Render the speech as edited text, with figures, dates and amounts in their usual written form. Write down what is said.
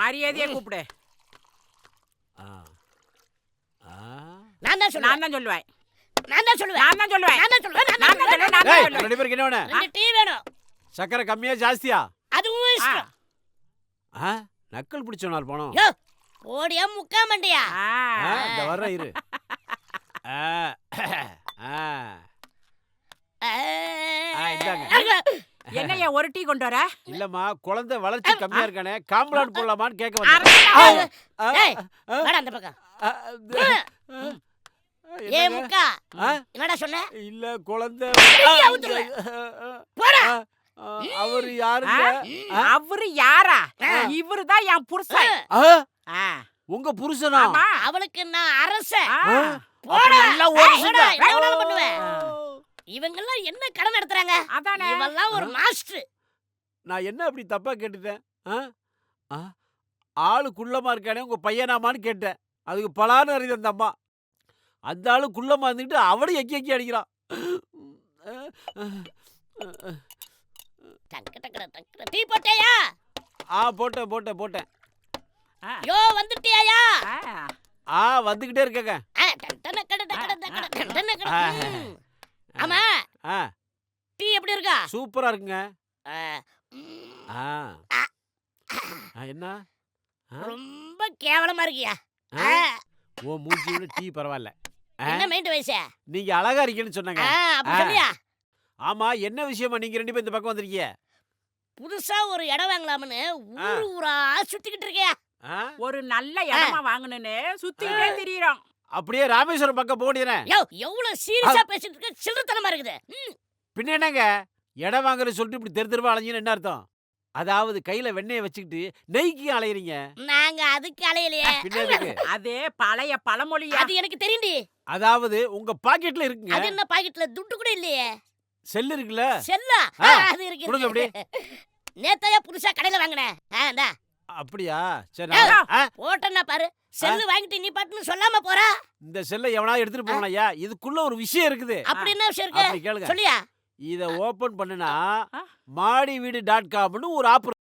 மரியாதையா கூப்பிடு. ஆ. ஆ. நான் தான் சொல்லுவேன். நான் தான் சொல்லுவேன். நான் தான் சொல்லுவேன். நான் தான் சொல்லுவேன். நான் தான் சொல்லுவேன். நான் தான் சொல்லுவேன். நான் தான் ஏய், சொல்லுவேன். ரெண்டு பேருக்கு என்ன வேணும்? 2 டீ வேணும். சக்கரை கம்மியா ஜாஸ்தியா? அதுவும் இஷ்டம். ஆ, நக்கல் பிடிச்சோனால் போனோம். யோ ஓடியா முக்கா மண்டியா. இந்த வர்ற இரு. ஆ. ஆ. இந்தாங்க. என்னையா ஒரு டீ கொண்டு வர? இல்லம்மா, குழந்தை வளர்ச்சி கம்மியா இருக்கானே, காம்பளான் போடலாமான்னு கேட்க அரசு. ஏய் வாடா அந்த பக்கம். ஏய் முக்கா. என்னடா சொன்ன? இல்ல குழந்தை. போடா. அவர் யாருங்க? அவரு யாரா? இவருதான் என் புருஷன். உங்க புருஷனா? ஆமா. அவளுக்கு நான் அரசன். போடா. நல்லா ஓடுடா. என்ன பண்ணுவேன்? இவங்கெல்லாம் என்ன கடன் நடத்துறாங்க? அதானே. இவெல்லாம் ஒரு மாஸ்டர். நான் என்ன அப்படி தப்பா கேட்டுட்டேன்? ஆளு குள்ளமா இருக்கானே உங்க பையனாமான்னு கேட்டேன். அதுக்கு பலான்னு அறியுது அந்த அம்மா. அந்த ஆளு குள்ளமா இருந்துக்கிட்டு அவளும் எக்கி எக்கி அடிக்கிறான். டீ போட்டேயா? போட்டேன். யோ வந்துட்டியாயா? வந்துகிட்டே இருக்கேங்க. ஆமா டீ எப்படி இருக்கா? சூப்பரா இருக்குங்க. என்ன ரொம்ப கேவலமா இருக்கியா? ஓ மூஞ்சியோட டீ பரவாயில்ல. என்ன மைண்ட் வயசு? நீங்க அழகா இருக்கீங்கன்னு சொன்னாங்க. அப்படி சொல்லியா? ஆமா, என்ன விஷயமா நீங்க ரெண்டு பேரும் இந்த பக்கம் வந்திருக்கீங்க? புதுசா ஒரு இடம் வாங்கலாம்னு ஊரா சுத்திக்கிட்டு இருக்கியா? ஒரு நல்ல இடமா வாங்கணும்னு சுத்திட்டே திரியறோம். அப்படியே ராமேஸ்வரம் பக்கம் போடிறேன். யோ எவ்வளவு சீரியஸா பேசிட்டு இருக்க? சில்லறத்தனமா இருக்குது. பின்ன என்னங்க இடம் வாங்குறது சொல்லிட்டு இப்படி தெருவா அலைஞ்சீன்னு என்ன அர்த்தம்? அதாவது கையில வெண்ணெயை வச்சுக்கிட்டு நெய்க்கு அலையறீங்க. நாங்க அதுக்கு அலையலையே. அது பழைய பழமொழி. அது எனக்கு தெரியும்டி. அதாவது உங்க பாக்கெட்ல இருக்குங்க. அது என்ன பாக்கெட்ல துட்டு கூட இல்லையே. செல் இருக்குல்ல? செல்லா? அது இருக்கு. கொடுங்க அப்படி. நேத்தையா புதுசா கடையில வாங்குனேன். இந்தா. அப்படியா? சரி. போட்டேன்னா பாரு. செல்லு வாங்கிட்டு நீ பாட்டுன்னு சொல்லாம போறா. இந்த செல்லை எவனா எடுத்துட்டு போனாயா? இதுக்குள்ள ஒரு விஷயம் இருக்குது. அப்படி என்ன விஷயம் இருக்கு? அப்படி கேளுங்க. சொல்லியா? இத ஓபன் பண்ணுனா மாடிவீடு.comனு ஒரு ஆப்